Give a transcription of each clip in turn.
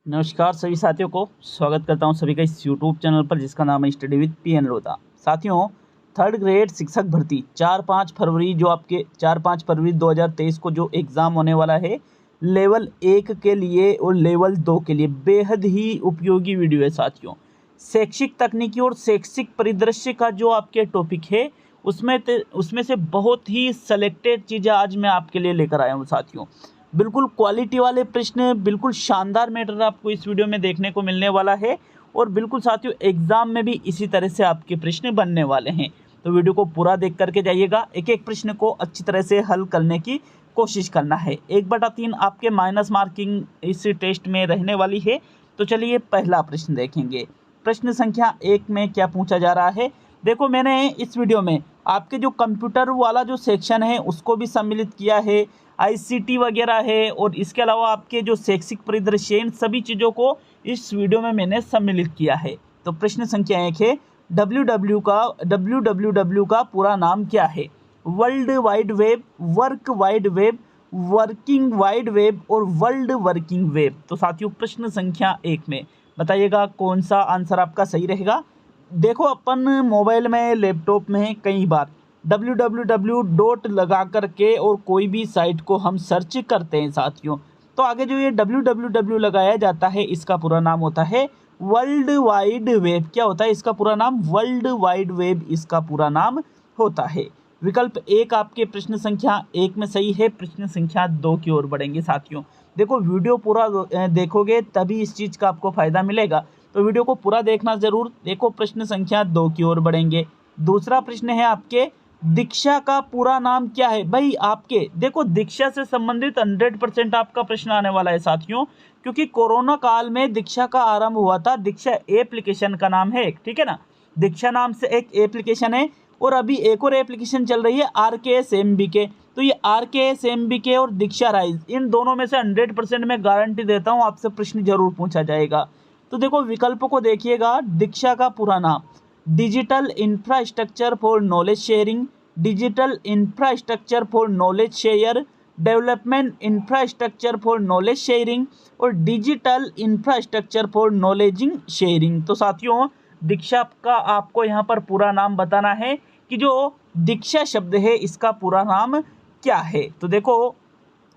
नमस्कार सभी साथियों को स्वागत करता हूं सभी का इस यूट्यूब चैनल पर जिसका नाम है स्टडी विद पीएन लोधा। साथियों, थर्ड ग्रेड शिक्षक भर्ती 4-5 फरवरी जो आपके 4-5 फरवरी 2023 को जो एग्ज़ाम होने वाला है लेवल 1 के लिए और लेवल 2 के लिए बेहद ही उपयोगी वीडियो है साथियों। शैक्षिक तकनीकी और शैक्षिक परिदृश्य का जो आपके टॉपिक है उसमें से बहुत ही सेलेक्टेड चीज़ें आज मैं आपके लिए लेकर आया हूँ साथियों। बिल्कुल क्वालिटी वाले प्रश्न, बिल्कुल शानदार मैटर आपको इस वीडियो में देखने को मिलने वाला है और बिल्कुल साथियों एग्जाम में भी इसी तरह से आपके प्रश्न बनने वाले हैं। तो वीडियो को पूरा देख करके जाइएगा। एक एक प्रश्न को अच्छी तरह से हल करने की कोशिश करना है। 1/3 आपके माइनस मार्किंग इस टेस्ट में रहने वाली है। तो चलिए पहला प्रश्न देखेंगे। प्रश्न संख्या 1 में क्या पूछा जा रहा है। देखो, मैंने इस वीडियो में आपके जो कंप्यूटर वाला जो सेक्शन है उसको भी सम्मिलित किया है, आईसीटी वगैरह है और इसके अलावा आपके जो शैक्षिक परिदृश्य इन सभी चीज़ों को इस वीडियो में मैंने सम्मिलित किया है। तो प्रश्न संख्या 1 है, www का पूरा नाम क्या है। World wide web, work wide web, working wide web और वर्ल्ड वर्किंग वेब। तो साथियों प्रश्न संख्या 1 में बताइएगा कौन सा आंसर आपका सही रहेगा। देखो, अपन मोबाइल में, लैपटॉप में कई बार www लगा करके और कोई भी साइट को हम सर्च करते हैं साथियों। तो आगे जो ये www लगाया जाता है इसका पूरा नाम होता है वर्ल्ड वाइड वेब। क्या होता है इसका पूरा नाम? वर्ल्ड वाइड वेब इसका पूरा नाम होता है। विकल्प 1 आपके प्रश्न संख्या 1 में सही है। प्रश्न संख्या 2 की ओर बढ़ेंगे साथियों। देखो, वीडियो पूरा देखोगे तभी इस चीज़ का आपको फायदा मिलेगा, तो वीडियो को पूरा देखना जरूर। देखो, प्रश्न संख्या 2 की ओर बढ़ेंगे। दूसरा प्रश्न है आपके, दीक्षा का पूरा नाम क्या है। भाई आपके देखो, दीक्षा से संबंधित 100% आपका प्रश्न आने वाला है साथियों, क्योंकि कोरोना काल में दीक्षा का आरंभ हुआ था। दीक्षा एप्लीकेशन का नाम है एक, ठीक है ना। दीक्षा नाम से एक एप्लीकेशन है और अभी एक और एप्लीकेशन चल रही है RKSMBK। तो ये RKSMBK और दीक्षा राइज, इन दोनों में से 100% मैं गारंटी देता हूँ आपसे प्रश्न जरूर पूछा जाएगा। तो देखो, विकल्प को देखिएगा। दीक्षा का पूरा नाम digital infrastructure for knowledge sharing, digital infrastructure for knowledge share, development infrastructure for knowledge sharing और डिजिटल इंफ्रास्ट्रक्चर फॉर नॉलेजिंग शेयरिंग। तो साथियों, दीक्षा का आपको यहाँ पर पूरा नाम बताना है कि जो दीक्षा शब्द है इसका पूरा नाम क्या है। तो देखो,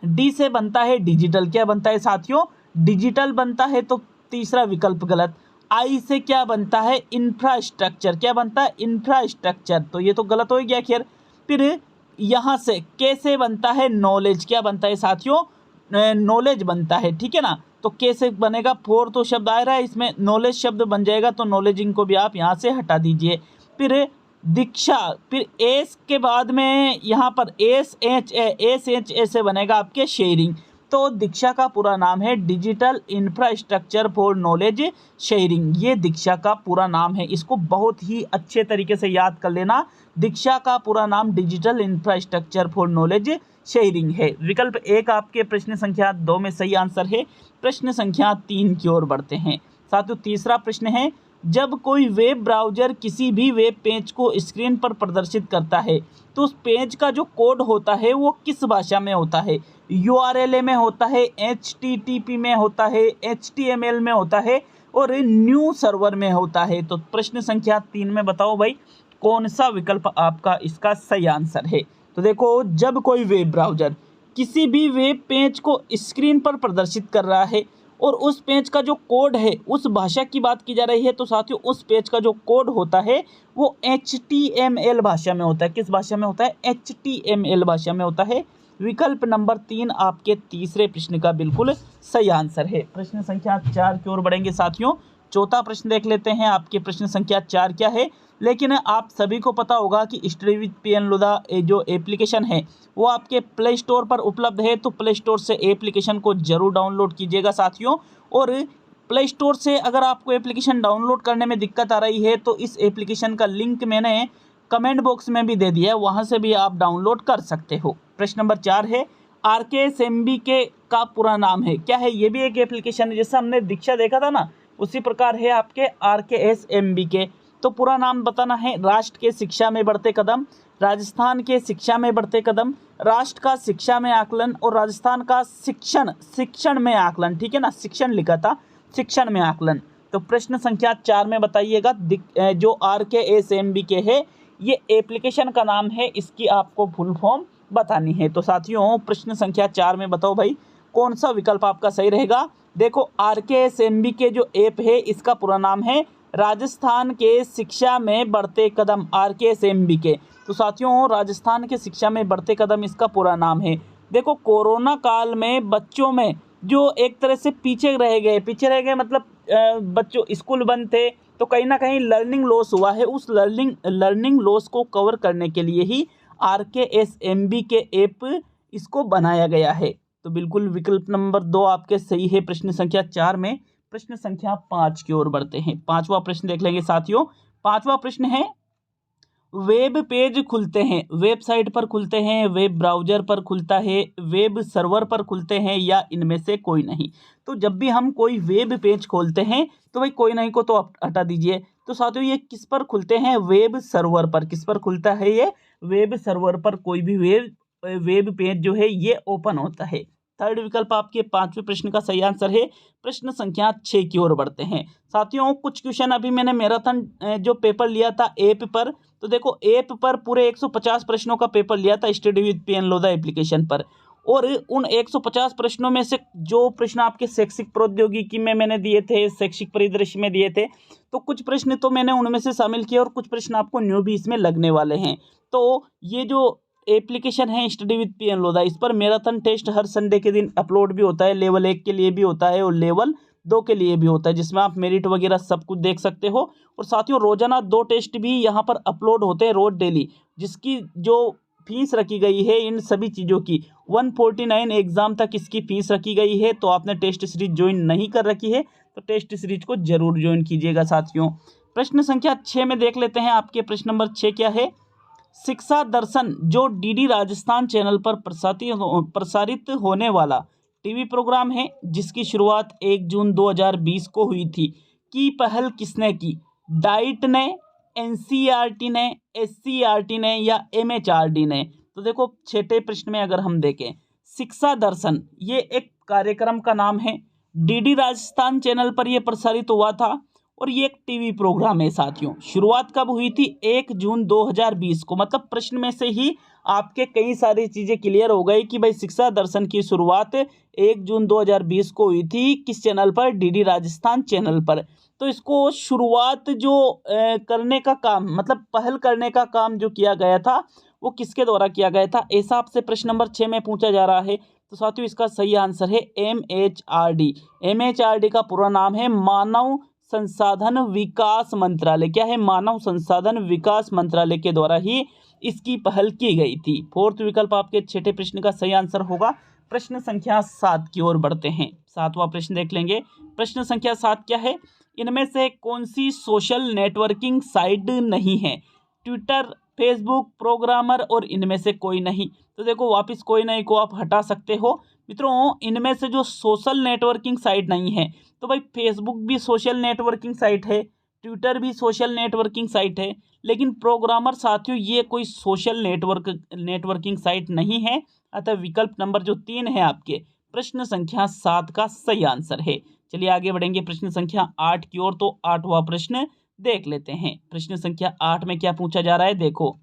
डी से बनता है डिजिटल। क्या बनता है साथियों? डिजिटल बनता है। तो तीसरा विकल्प गलत। आई से क्या बनता है? इंफ्रास्ट्रक्चर। क्या बनता है? इंफ्रास्ट्रक्चर। तो ये तो गलत हो गया खैर। फिर यहाँ से के से बनता है नॉलेज। क्या बनता है साथियों? नॉलेज बनता है, ठीक है ना। तो के से बनेगा, फोर तो शब्द आ रहा है इसमें, नॉलेज शब्द बन जाएगा, तो नॉलेजिंग को भी आप यहाँ से हटा दीजिए। फिर दीक्षा, फिर एस के बाद में यहाँ पर एस से बनेगा आपके शेयरिंग। तो दीक्षा का पूरा नाम है digital infrastructure for knowledge sharing. ये दीक्षा का पूरा नाम है, इसको बहुत ही अच्छे तरीके से याद कर लेना। दीक्षा का पूरा नाम digital infrastructure for knowledge sharing है। विकल्प 1 आपके प्रश्न संख्या 2 में सही आंसर है। प्रश्न संख्या 3 की ओर बढ़ते हैं साथियों। तीसरा प्रश्न है, जब कोई वेब ब्राउज़र किसी भी वेब पेज को स्क्रीन पर प्रदर्शित करता है तो उस पेज का जो कोड होता है वो किस भाषा में होता है। URL में होता है, HTTP में होता है, HTML में होता है और न्यू सर्वर में होता है। तो प्रश्न संख्या 3 में बताओ भाई कौन सा विकल्प आपका इसका सही आंसर है। तो देखो, जब कोई वेब ब्राउज़र किसी भी वेब पेज को स्क्रीन पर प्रदर्शित कर रहा है और उस पेज का जो कोड है, उस भाषा की बात की जा रही है, तो साथियों उस पेज का जो कोड होता है वो HTML भाषा में होता है। किस भाषा में होता है? HTML भाषा में होता है। विकल्प नंबर 3 आपके तीसरे प्रश्न का बिल्कुल सही आंसर है। प्रश्न संख्या 4 की ओर बढ़ेंगे साथियों। चौथा प्रश्न देख लेते हैं, आपके प्रश्न संख्या 4 क्या है। लेकिन आप सभी को पता होगा कि स्टडी विद पीएन लोधा जो एप्लीकेशन है वो आपके प्ले स्टोर पर उपलब्ध है। तो प्ले स्टोर से एप्लीकेशन को जरूर डाउनलोड कीजिएगा साथियों। और प्ले स्टोर से अगर आपको एप्लीकेशन डाउनलोड करने में दिक्कत आ रही है तो इस एप्लीकेशन का लिंक मैंने कमेंट बॉक्स में भी दे दिया है, वहाँ से भी आप डाउनलोड कर सकते हो। प्रश्न नंबर 4 है, RKSMBK का पूरा नाम है क्या है। ये भी एक एप्लीकेशन है, जैसे हमने दीक्षा देखा था ना, उसी प्रकार है आपके RKSMBK। तो पूरा नाम बताना है। राष्ट्र के शिक्षा में बढ़ते कदम, राजस्थान के शिक्षा में बढ़ते कदम, राष्ट्र का शिक्षा में आकलन और राजस्थान का शिक्षण में आकलन, ठीक है ना, शिक्षण लिखा था। शिक्षण में आकलन। तो प्रश्न संख्या 4 में बताइएगा, जो RKSMBK है ये एप्लीकेशन का नाम है, इसकी आपको फुल फॉर्म बतानी है। तो साथियों प्रश्न संख्या 4 में बताओ भाई कौन सा विकल्प आपका सही रहेगा। देखो RKSMBK जो ऐप है इसका पूरा नाम है राजस्थान के शिक्षा में बढ़ते कदम, RKSMBK। तो साथियों राजस्थान के शिक्षा में बढ़ते कदम इसका पूरा नाम है। देखो कोरोना काल में बच्चों में जो एक तरह से पीछे रह गए मतलब बच्चों स्कूल बंद थे तो कहीं ना कहीं लर्निंग लॉस हुआ है, उस लर्निंग लॉस को कवर करने के लिए ही RKSMBK ऐप इसको बनाया गया है। तो बिल्कुल विकल्प नंबर 2 आपके सही है प्रश्न संख्या 4 में। प्रश्न संख्या 5 की ओर बढ़ते हैं। 5वां प्रश्न देख लेंगे साथियों। 5वां प्रश्न है, वेब पेज खुलते हैं, वेबसाइट पर खुलते हैं, वेब ब्राउजर पर खुलता है, वेब सर्वर पर खुलते हैं या इनमें से कोई नहीं। तो जब भी हम कोई वेब पेज खोलते हैं तो भाई कोई नहीं को तो आप हटा दीजिए। तो साथियों ये किस पर खुलते हैं, वेब सर्वर पर। किस पर खुलता है ये, वेब सर्वर पर कोई भी वेब पेज जो है ये ओपन होता है। थर्ड विकल्प आपके 5वें प्रश्न का सही आंसर है। प्रश्न संख्या 6 की ओर बढ़ते हैं साथियों। कुछ क्वेश्चन अभी मैंने मैराथन जो पेपर लिया था ऐप पर, तो देखो ऐप पर पूरे 150 प्रश्नों का पेपर लिया था study with PN Lodha application पर, और उन 150 प्रश्नों में से जो प्रश्न आपके शैक्षिक प्रौद्योगिकी में मैंने दिए थे, शैक्षिक परिदृश्य में दिए थे, तो कुछ प्रश्न तो मैंने उनमें से शामिल किए और कुछ प्रश्न आपको न्यू भी इसमें लगने वाले हैं। तो ये जो एप्लीकेशन है स्टडी विद PN लोधा, इस पर मैराथन टेस्ट हर संडे के दिन अपलोड भी होता है। लेवल 1 के लिए भी होता है और लेवल 2 के लिए भी होता है, जिसमें आप मेरिट वगैरह सब कुछ देख सकते हो। और साथियों रोजाना 2 टेस्ट भी यहाँ पर अपलोड होते हैं रोज डेली, जिसकी जो फीस रखी गई है इन सभी चीज़ों की 149 एग्जाम तक इसकी फीस रखी गई है। तो आपने टेस्ट सीरीज ज्वाइन नहीं कर रखी है तो टेस्ट सीरीज को जरूर ज्वाइन कीजिएगा साथियों। प्रश्न संख्या 6 में देख लेते हैं आपके प्रश्न नंबर 6 क्या है। शिक्षा दर्शन जो DD राजस्थान चैनल पर प्रसारित होने वाला टीवी प्रोग्राम है, जिसकी शुरुआत 1 जून 2020 को हुई थी, की पहल किसने की, डाइट ने, NCERT ने, SCERT ने या MHRD ने। तो देखो छठे प्रश्न में अगर हम देखें, शिक्षा दर्शन ये एक कार्यक्रम का नाम है, DD राजस्थान चैनल पर यह प्रसारित हुआ था और ये एक टीवी प्रोग्राम है साथियों। शुरुआत कब हुई थी, 1 जून 2020 को। मतलब प्रश्न में से ही आपके कई सारी चीज़ें क्लियर हो गई कि भाई शिक्षा दर्शन की शुरुआत 1 जून 2020 को हुई थी, किस चैनल पर, DD राजस्थान चैनल पर। तो इसको शुरुआत जो करने का काम, मतलब पहल करने का काम जो किया गया था वो किसके द्वारा किया गया था, ऐसा आपसे प्रश्न नंबर 6 में पूछा जा रहा है। तो साथियों इसका सही आंसर है MHRD। MHRD का पूरा नाम है मानव संसाधन विकास मंत्रालय। क्या है, मानव संसाधन विकास मंत्रालय के द्वारा ही इसकी पहल की गई थी। फोर्थ विकल्प आपके छठे प्रश्न का सही आंसर होगा। प्रश्न संख्या 7 की ओर बढ़ते हैं। 7वां प्रश्न देख लेंगे। प्रश्न संख्या 7 क्या है, इनमें से कौन सी सोशल नेटवर्किंग साइट नहीं है, ट्विटर, फेसबुक, प्रोग्रामर और इनमें से कोई नहीं। तो देखो वापस कोई नहीं को आप हटा सकते हो मित्रों। इनमें से जो सोशल नेटवर्किंग साइट नहीं है, तो भाई फेसबुक भी सोशल नेटवर्किंग साइट है, ट्विटर भी सोशल नेटवर्किंग साइट है, लेकिन प्रोग्रामर साथियों ये कोई सोशल नेटवर्किंग साइट नहीं है। अतः विकल्प नंबर जो 3 है आपके प्रश्न संख्या 7 का सही आंसर है। चलिए आगे बढ़ेंगे प्रश्न संख्या 8 की ओर। तो 8वां प्रश्न देख लेते हैं। प्रश्न संख्या 8 में क्या पूछा जा रहा है, देखो।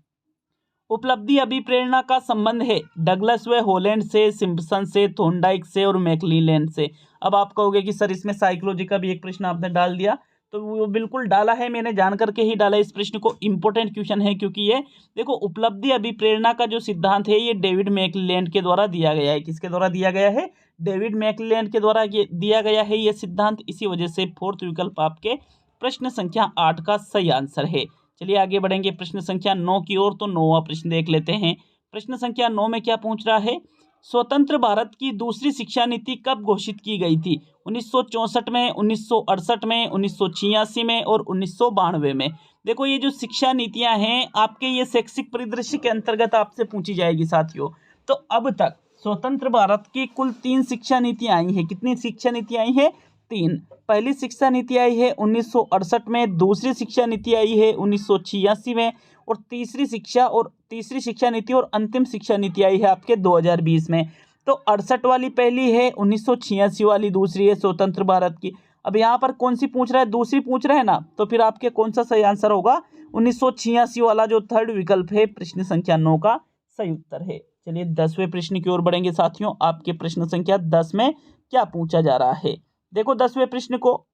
उपलब्धि अभिप्रेरणा का संबंध है डगलस व हॉलैंड से, सिम्पसन से, थॉर्नडाइक से और मैकमिलन से। अब आप कहोगे कि सर इसमें साइकोलॉजी का भी एक प्रश्न आपने डाल दिया, तो वो बिल्कुल डाला है, मैंने जान करके ही डाला इस प्रश्न को। इंपॉर्टेंट क्वेश्चन है क्योंकि ये देखो उपलब्धि अभिप्रेरणा का जो सिद्धांत है ये डेविड मैकमिलन के द्वारा दिया गया है। किसके द्वारा दिया गया है, डेविड मैकमिलन के द्वारा ये दिया गया है ये सिद्धांत। इसी वजह से फोर्थ विकल्प आपके प्रश्न संख्या 8 का सही आंसर है। चलिए आगे बढ़ेंगे प्रश्न संख्या 9 की ओर। तो 9वां प्रश्न देख लेते हैं। प्रश्न संख्या 9 में क्या पूछ रहा है, स्वतंत्र भारत की दूसरी शिक्षा नीति कब घोषित की गई थी, 1964 में, 1968 में, 1986 में और 1992 में। देखो ये जो शिक्षा नीतियां हैं आपके ये शैक्षिक परिदृश्य के अंतर्गत आपसे पूछी जाएगी साथियों। तो अब तक स्वतंत्र भारत की कुल 3 शिक्षा नीतियां आई हैं। कितनी शिक्षा नीति आई है, 3। पहली शिक्षा नीति आई है 1968 में, दूसरी शिक्षा नीति आई है 1986 में और तीसरी शिक्षा नीति और अंतिम शिक्षा नीति आई है आपके 2020 में। तो 68 वाली पहली है, 1986 वाली दूसरी है स्वतंत्र भारत की। अब यहाँ पर कौन सी पूछ रहा है, दूसरी पूछ रहे हैं ना, तो फिर आपके कौन सा सही आंसर होगा, 1986 वाला जो थर्ड विकल्प है प्रश्न संख्या 9 का सही उत्तर है। चलिए 10वें प्रश्न की ओर बढ़ेंगे साथियों। आपके प्रश्न संख्या 10 में क्या पूछा जा रहा है, देखो 10वें प्रश्न को,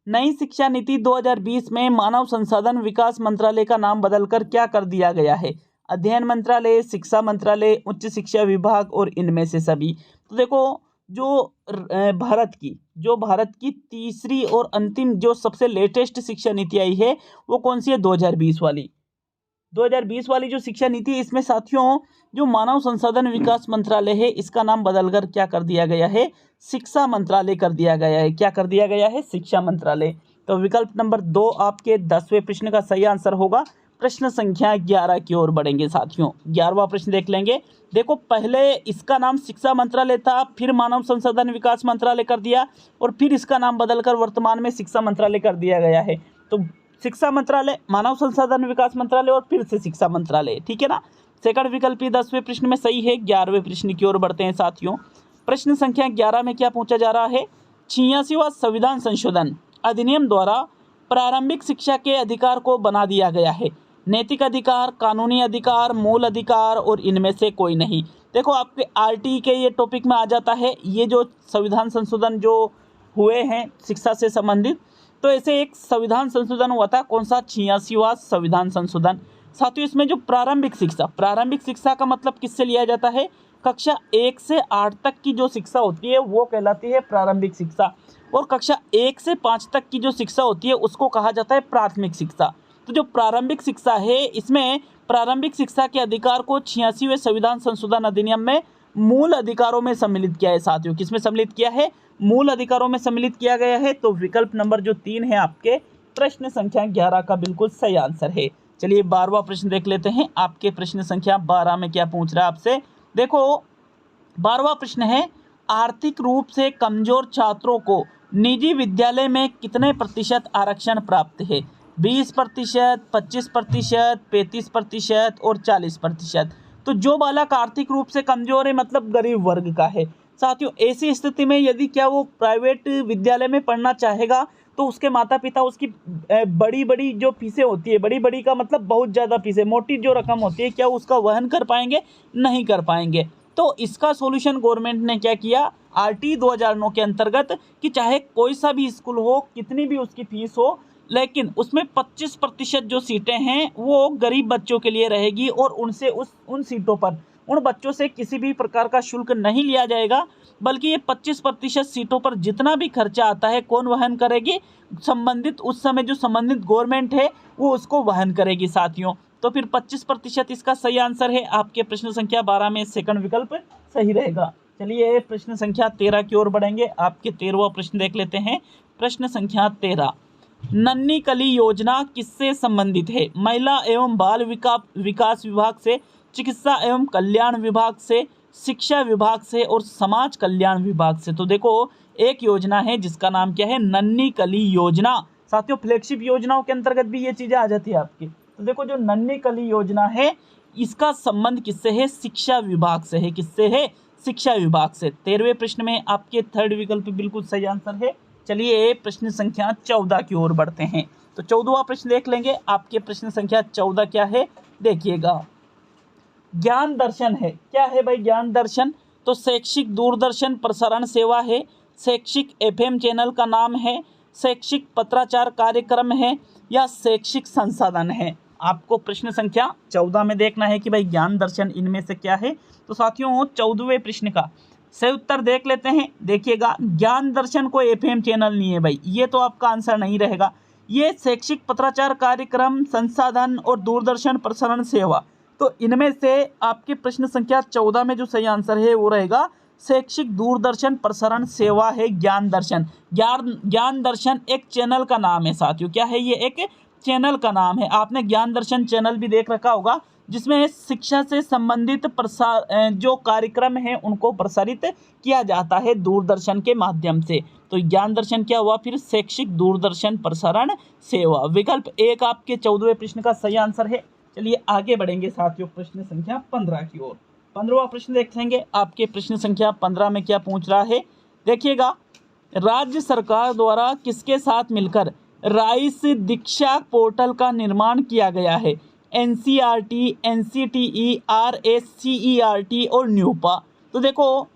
नई शिक्षा नीति 2020 में मानव संसाधन विकास मंत्रालय का नाम बदलकर क्या कर दिया गया है, अध्ययन मंत्रालय, शिक्षा मंत्रालय, उच्च शिक्षा विभाग और इनमें से सभी। तो देखो जो भारत की तीसरी और अंतिम जो सबसे लेटेस्ट शिक्षा नीति आई है वो कौन सी है, 2020 वाली। 2020 वाली जो शिक्षा नीति है इसमें साथियों जो मानव संसाधन विकास मंत्रालय है इसका नाम बदलकर क्या कर दिया गया है, शिक्षा मंत्रालय कर दिया गया है। क्या कर दिया गया है, शिक्षा मंत्रालय। तो विकल्प नंबर 2 आपके 10वें प्रश्न का सही आंसर होगा। प्रश्न संख्या 11 की ओर बढ़ेंगे साथियों। 11वां प्रश्न देख लेंगे। देखो पहले इसका नाम शिक्षा मंत्रालय था, फिर मानव संसाधन विकास मंत्रालय कर दिया और फिर इसका नाम बदलकर वर्तमान में शिक्षा मंत्रालय कर दिया गया है। तो शिक्षा मंत्रालय, मानव संसाधन विकास मंत्रालय और फिर से शिक्षा मंत्रालय, ठीक है ना। सेकंड विकल्प 10वें प्रश्न में सही है। 11वें प्रश्न की ओर बढ़ते हैं साथियों। प्रश्न संख्या 11 में क्या पूछा जा रहा है, 86वां संविधान संशोधन अधिनियम द्वारा प्रारंभिक शिक्षा के अधिकार को बना दिया गया है, नैतिक अधिकार, कानूनी अधिकार, मूल अधिकार और इनमें से कोई नहीं। देखो आपके आरटी के ये टॉपिक में आ जाता है, ये जो संविधान संशोधन जो हुए हैं शिक्षा से संबंधित, तो ऐसे एक संविधान संशोधन हुआ था, कौन सा, 86वां संविधान संशोधन। साथियों इसमें जो प्रारंभिक शिक्षा का मतलब किससे लिया जाता है, कक्षा 1 से 8 तक की जो शिक्षा होती है वो कहलाती है प्रारंभिक शिक्षा, और कक्षा 1 से 5 तक की जो शिक्षा होती है उसको कहा जाता है प्राथमिक शिक्षा। तो जो प्रारंभिक शिक्षा है इसमें प्रारंभिक शिक्षा के अधिकार को 86वें संविधान संशोधन अधिनियम में मूल अधिकारों में सम्मिलित किया है साथियों। किसमें सम्मिलित किया है, मूल अधिकारों में सम्मिलित किया गया है। तो विकल्प नंबर जो 3 है आपके प्रश्न संख्या 11 का बिल्कुल सही आंसर है। चलिए 12वां प्रश्न देख लेते हैं। आपके प्रश्न संख्या 12 में क्या पूछ रहा है आपसे, देखो 12वां प्रश्न है, आर्थिक रूप से कमजोर छात्रों को निजी विद्यालय में कितने प्रतिशत आरक्षण प्राप्त है, 20%, 25%, 35% और 40%। तो जो बालक आर्थिक रूप से कमजोर है मतलब गरीब वर्ग का है साथियों, ऐसी स्थिति में यदि क्या वो प्राइवेट विद्यालय में पढ़ना चाहेगा तो उसके माता पिता उसकी बड़ी बड़ी जो फीसें होती है, बड़ी बड़ी का मतलब बहुत ज़्यादा फीसें, मोटी जो रकम होती है, क्या उसका वहन कर पाएंगे, नहीं कर पाएंगे। तो इसका सॉल्यूशन गवर्नमेंट ने क्या किया, आरटी 2009 के अंतर्गत कि चाहे कोई सा भी स्कूल हो, कितनी भी उसकी फीस हो, लेकिन उसमें 25% जो सीटें हैं वो गरीब बच्चों के लिए रहेगी और उनसे उन सीटों पर उन बच्चों से किसी भी प्रकार का शुल्क नहीं लिया जाएगा, बल्कि ये 25% सीटों पर जितना भी खर्चा आता है कौन वहन करेगी, संबंधित उस समय जो संबंधित गवर्नमेंट है वो उसको वहन करेगी साथियों। तो फिर 25% इसका सही आंसर है। आपके प्रश्न संख्या 12 में सेकंड विकल्प सही रहेगा। चलिए प्रश्न संख्या 13 की ओर बढ़ेंगे। आपके 13वां प्रश्न देख लेते हैं। प्रश्न संख्या 13, नन्ही कली योजना किससे संबंधित है, महिला एवं बाल विकास विभाग से, चिकित्सा एवं कल्याण विभाग से, शिक्षा विभाग से और समाज कल्याण विभाग से। तो देखो एक योजना है जिसका नाम क्या है, नन्ही कली योजना। साथियों फ्लैगशिप योजनाओं के अंतर्गत भी ये चीजें आ जाती है आपकी। तो देखो जो नन्ही कली योजना है इसका संबंध किससे है, शिक्षा विभाग से है। किससे है, शिक्षा विभाग से। 13वें प्रश्न में आपके थर्ड विकल्प बिल्कुल सही आंसर है। चलिए प्रश्न संख्या 14 की ओर बढ़ते हैं। तो 14वां प्रश्न देख लेंगे। आपके प्रश्न संख्या 14 क्या है, देखिएगा, ज्ञान दर्शन है। क्या है भाई ज्ञान दर्शन, तो शैक्षिक दूरदर्शन प्रसारण सेवा है, शैक्षिक एफएम चैनल का नाम है, शैक्षिक पत्राचार कार्यक्रम है या शैक्षिक संसाधन है। आपको प्रश्न संख्या 14 में देखना है कि भाई ज्ञान दर्शन इनमें से क्या है। तो साथियों 14वें प्रश्न का सही उत्तर देख लेते हैं। देखिएगा ज्ञान दर्शन कोई एफएम चैनल नहीं है भाई, ये तो आपका आंसर नहीं रहेगा। ये शैक्षिक पत्राचार कार्यक्रम, संसाधन और दूरदर्शन प्रसारण सेवा। तो इनमें से आपके प्रश्न संख्या 14 में जो सही आंसर है वो रहेगा शैक्षिक दूरदर्शन प्रसारण सेवा है ज्ञान दर्शन। ज्ञान दर्शन एक चैनल का नाम है साथियों। क्या है, ये एक चैनल का नाम है। आपने ज्ञान दर्शन चैनल भी देख रखा होगा जिसमें शिक्षा से संबंधित जो कार्यक्रम है उनको प्रसारित किया जाता है दूरदर्शन के माध्यम से। तो ज्ञान दर्शन क्या हुआ फिर, शैक्षिक दूरदर्शन प्रसारण सेवा। विकल्प 1 आपके 14वें प्रश्न का सही आंसर है। चलिए आगे बढ़ेंगे साथियों प्रश्न संख्या 15 की ओर। 15वां प्रश्न देखेंगे। आपके प्रश्न संख्या 15 में क्या पूछ रहा है, देखिएगा, राज्य सरकार द्वारा किसके साथ मिलकर राइस दीक्षा पोर्टल का निर्माण किया गया है? एनसीईआरटी, एनसीटीई, आरएससीईआरटी और न्यूपा। तो देखो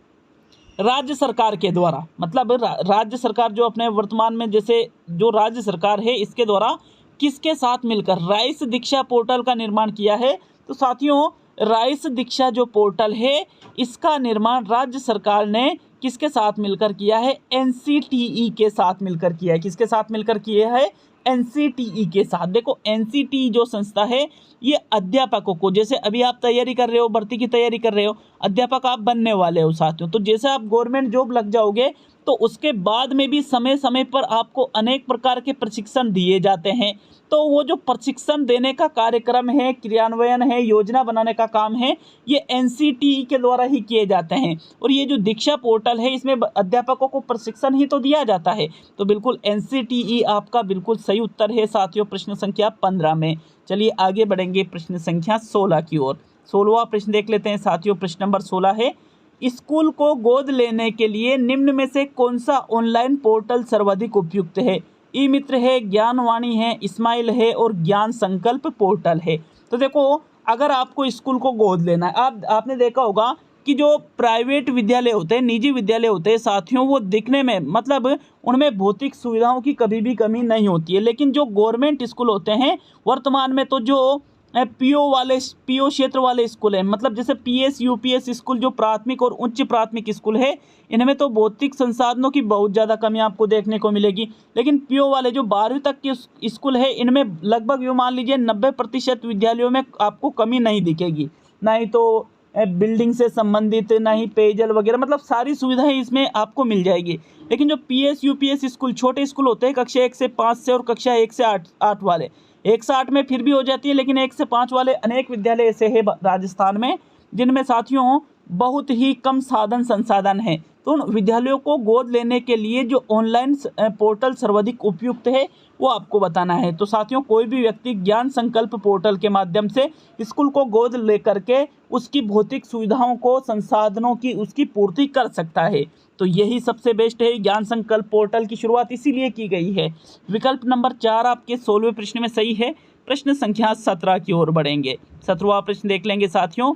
राज्य सरकार के द्वारा, मतलब राज्य सरकार जो अपने वर्तमान में जैसे जो राज्य सरकार है इसके द्वारा किसके साथ मिलकर राइस दीक्षा पोर्टल का निर्माण किया है? तो साथियों राइस दीक्षा जो पोर्टल है इसका निर्माण राज्य सरकार ने किसके साथ मिलकर किया है? एनसीटीई के साथ मिलकर किया है। किसके साथ मिलकर किया है? एनसीटीई के साथ। देखो एनसीटीई जो संस्था है ये अध्यापकों को, जैसे अभी आप तैयारी कर रहे हो, भर्ती की तैयारी कर रहे हो, अध्यापक आप बनने वाले हो साथियों, तो जैसे आप गवर्नमेंट जॉब लग जाओगे तो उसके बाद में भी समय समय पर आपको अनेक प्रकार के प्रशिक्षण दिए जाते हैं। तो वो जो प्रशिक्षण देने का कार्यक्रम है, क्रियान्वयन है, योजना बनाने का काम है, ये एनसीटीई के द्वारा ही किए जाते हैं। और ये जो दीक्षा पोर्टल है इसमें अध्यापकों को प्रशिक्षण ही तो दिया जाता है। तो बिल्कुल एनसीटीई आपका बिल्कुल सही उत्तर है साथियों प्रश्न संख्या 15 में। चलिए आगे बढ़ेंगे प्रश्न संख्या 16 की ओर। 16वां प्रश्न देख लेते हैं साथियों। प्रश्न नंबर 16 है, स्कूल को गोद लेने के लिए निम्न में से कौन सा ऑनलाइन पोर्टल सर्वाधिक उपयुक्त है? ई मित्र है, ज्ञानवाणी है, स्माइल है और ज्ञान संकल्प पोर्टल है। तो देखो अगर आपको स्कूल को गोद लेना है, आपने देखा होगा कि जो प्राइवेट विद्यालय होते हैं, निजी विद्यालय होते हैं साथियों, वो दिखने में मतलब उनमें भौतिक सुविधाओं की कभी भी कमी नहीं होती है। लेकिन जो गवर्नमेंट स्कूल होते हैं वर्तमान में, तो जो पीओ क्षेत्र वाले स्कूल हैं, मतलब जैसे पीएस यूपीएस स्कूल जो प्राथमिक और उच्च प्राथमिक स्कूल है, इनमें तो भौतिक संसाधनों की बहुत ज़्यादा कमी आपको देखने को मिलेगी। लेकिन पीओ वाले जो 12वीं तक के स्कूल है इनमें लगभग यूँ मान लीजिए 90% विद्यालयों में आपको कमी नहीं दिखेगी। ना ही तो बिल्डिंग से संबंधित, ना ही पेयजल वगैरह, मतलब सारी सुविधाएं इसमें आपको मिल जाएगी। लेकिन जो पीएस यूपीएस स्कूल छोटे स्कूल होते हैं कक्षा 1 से 5 से और कक्षा 1 से 8 वाले, 1 से 8 में फिर भी हो जाती है, लेकिन 1 से 5 वाले अनेक विद्यालय ऐसे हैं राजस्थान में जिनमें साथियों बहुत ही कम साधन संसाधन है। तो उन विद्यालयों को गोद लेने के लिए जो ऑनलाइन पोर्टल सर्वाधिक उपयुक्त है वो आपको बताना है। तो साथियों कोई भी व्यक्ति ज्ञान संकल्प पोर्टल के माध्यम से स्कूल को गोद लेकर के उसकी भौतिक सुविधाओं को, संसाधनों की उसकी पूर्ति कर सकता है। तो यही सबसे बेस्ट है। ज्ञान संकल्प पोर्टल की शुरुआत इसीलिए की गई है। विकल्प नंबर 4 आपके 16वें प्रश्न में सही है। प्रश्न संख्या 17 की ओर बढ़ेंगे। 17वां प्रश्न देख लेंगे साथियों।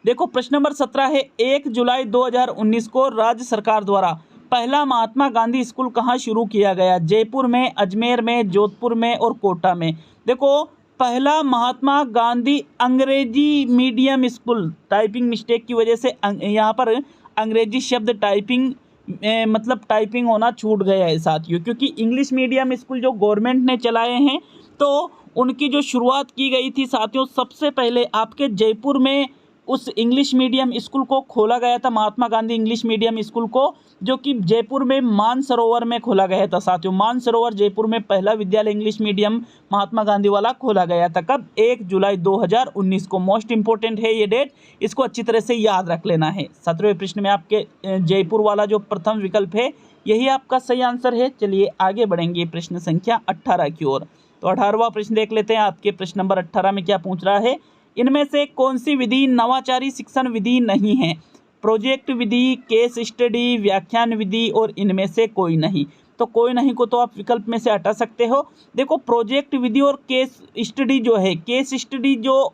देखो प्रश्न नंबर 17 है, 1 जुलाई 2019 को राज्य सरकार द्वारा पहला महात्मा गांधी स्कूल कहाँ शुरू किया गया? जयपुर में, अजमेर में, जोधपुर में और कोटा में। देखो पहला महात्मा गांधी अंग्रेजी मीडियम स्कूल, टाइपिंग मिस्टेक की वजह से यहाँ पर अंग्रेजी शब्द टाइपिंग मतलब टाइपिंग होना छूट गया है साथियों, क्योंकि इंग्लिश मीडियम स्कूल जो गवर्नमेंट ने चलाए हैं तो उनकी जो शुरुआत की गई थी साथियों, सबसे पहले आपके जयपुर में उस इंग्लिश मीडियम स्कूल को खोला गया था, Mahatma Gandhi English medium school को, जो कि जयपुर में मानसरोवर में खोला गया था साथियों। मानसरोवर जयपुर में पहला विद्यालय इंग्लिश मीडियम महात्मा गांधी वाला खोला गया था। कब? 1 जुलाई 2019 को। मोस्ट इंपॉर्टेंट है ये डेट, इसको अच्छी तरह से याद रख लेना है। 17वें प्रश्न में आपके जयपुर वाला जो प्रथम विकल्प है यही आपका सही आंसर है। चलिए आगे बढ़ेंगे प्रश्न संख्या 18 की ओर। तो 18वां प्रश्न देख लेते हैं। आपके प्रश्न नंबर 18 में क्या पूछ रहा है? इनमें से कौन सी विधि नवाचारी शिक्षण विधि नहीं है? प्रोजेक्ट विधि, केस स्टडी, व्याख्यान विधि और इनमें से कोई नहीं। तो कोई नहीं को तो आप विकल्प में से हटा सकते हो। देखो प्रोजेक्ट विधि और केस स्टडी जो है, केस स्टडी जो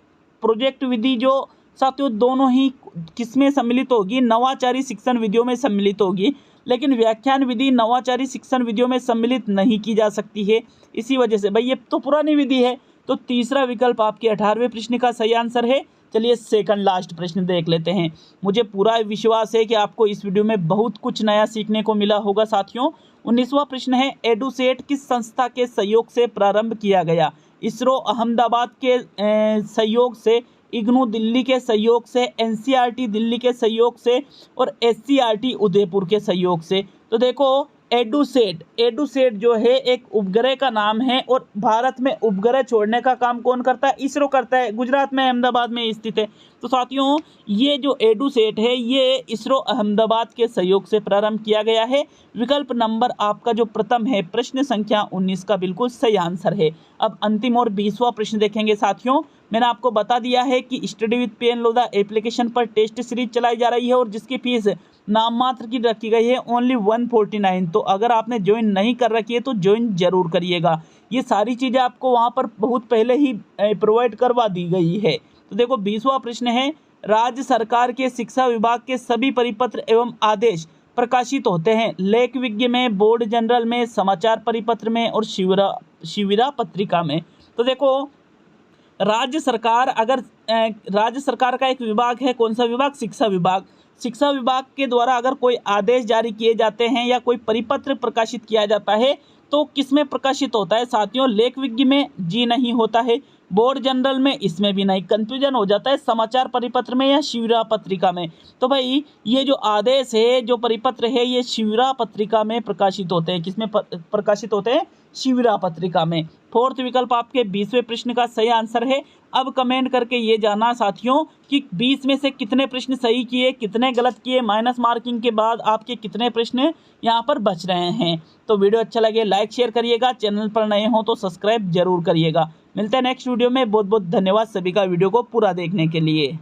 प्रोजेक्ट विधि जो साथियों दोनों ही किसमें सम्मिलित होगी? नवाचारी शिक्षण विधियों में सम्मिलित होगी। लेकिन व्याख्यान विधि नवाचारी शिक्षण विधियों में सम्मिलित नहीं की जा सकती है। इसी वजह से भाई ये तो पुरानी विधि है। तो तीसरा विकल्प आपके 18वें प्रश्न का सही आंसर है। चलिए सेकंड लास्ट प्रश्न देख लेते हैं। मुझे पूरा विश्वास है कि आपको इस वीडियो में बहुत कुछ नया सीखने को मिला होगा साथियों। 19वां प्रश्न है, एडुसेट किस संस्था के सहयोग से प्रारंभ किया गया? इसरो अहमदाबाद के सहयोग से, इग्नू दिल्ली के सहयोग से, एनसीईआरटी दिल्ली के सहयोग से और एससीईआरटी उदयपुर के सहयोग से। तो देखो एडुसेट जो है एक उपग्रह का नाम है और भारत में उपग्रह छोड़ने का काम कौन करता है? इसरो करता है। गुजरात में अहमदाबाद में स्थित है। तो साथियों ये जो एडुसेट है ये इसरो अहमदाबाद के सहयोग से प्रारंभ किया गया है। विकल्प नंबर आपका जो प्रथम है प्रश्न संख्या 19 का बिल्कुल सही आंसर है। अब अंतिम और 20वां प्रश्न देखेंगे साथियों। मैंने आपको बता दिया है कि स्टडी विद पेन लोदा एप्लीकेशन पर टेस्ट सीरीज चलाई जा रही है और जिसकी फीस नाम मात्र की रखी गई है ओनली 149। तो अगर आपने ज्वाइन नहीं कर रखी है तो ज्वाइन जरूर करिएगा। ये सारी चीज़ें आपको वहाँ पर बहुत पहले ही प्रोवाइड करवा दी गई है। तो देखो 20वां प्रश्न है, राज्य सरकार के शिक्षा विभाग के सभी परिपत्र एवं आदेश प्रकाशित होते हैं लेख विज्ञ में, बोर्ड जनरल में, समाचार परिपत्र में और शिविरा पत्रिका में। तो देखो राज्य सरकार राज्य सरकार का एक विभाग है, कौन सा विभाग? शिक्षा विभाग। शिक्षा विभाग के द्वारा अगर कोई आदेश जारी किए जाते हैं या कोई परिपत्र प्रकाशित किया जाता है तो किसमें प्रकाशित होता है साथियों? लेख विज्ञ में जी नहीं होता है, बोर्ड जनरल में इसमें भी नहीं, कंफ्यूजन हो जाता है, समाचार परिपत्र में या शिविरा पत्रिका में। तो भाई ये जो आदेश है जो परिपत्र है ये शिविरा पत्रिका में प्रकाशित होते हैं। किसमें प्रकाशित होते हैं? शिविरा पत्रिका में। फोर्थ विकल्प आपके 20वें प्रश्न का सही आंसर है। अब कमेंट करके ये जाना साथियों कि 20 में से कितने प्रश्न सही किए, कितने गलत किए, माइनस मार्किंग के बाद आपके कितने प्रश्न यहाँ पर बच रहे हैं। तो वीडियो अच्छा लगे लाइक शेयर करिएगा, चैनल पर नए हो तो सब्सक्राइब जरूर करिएगा। मिलते हैं नेक्स्ट वीडियो में। बहुत बहुत धन्यवाद सभी का वीडियो को पूरा देखने के लिए।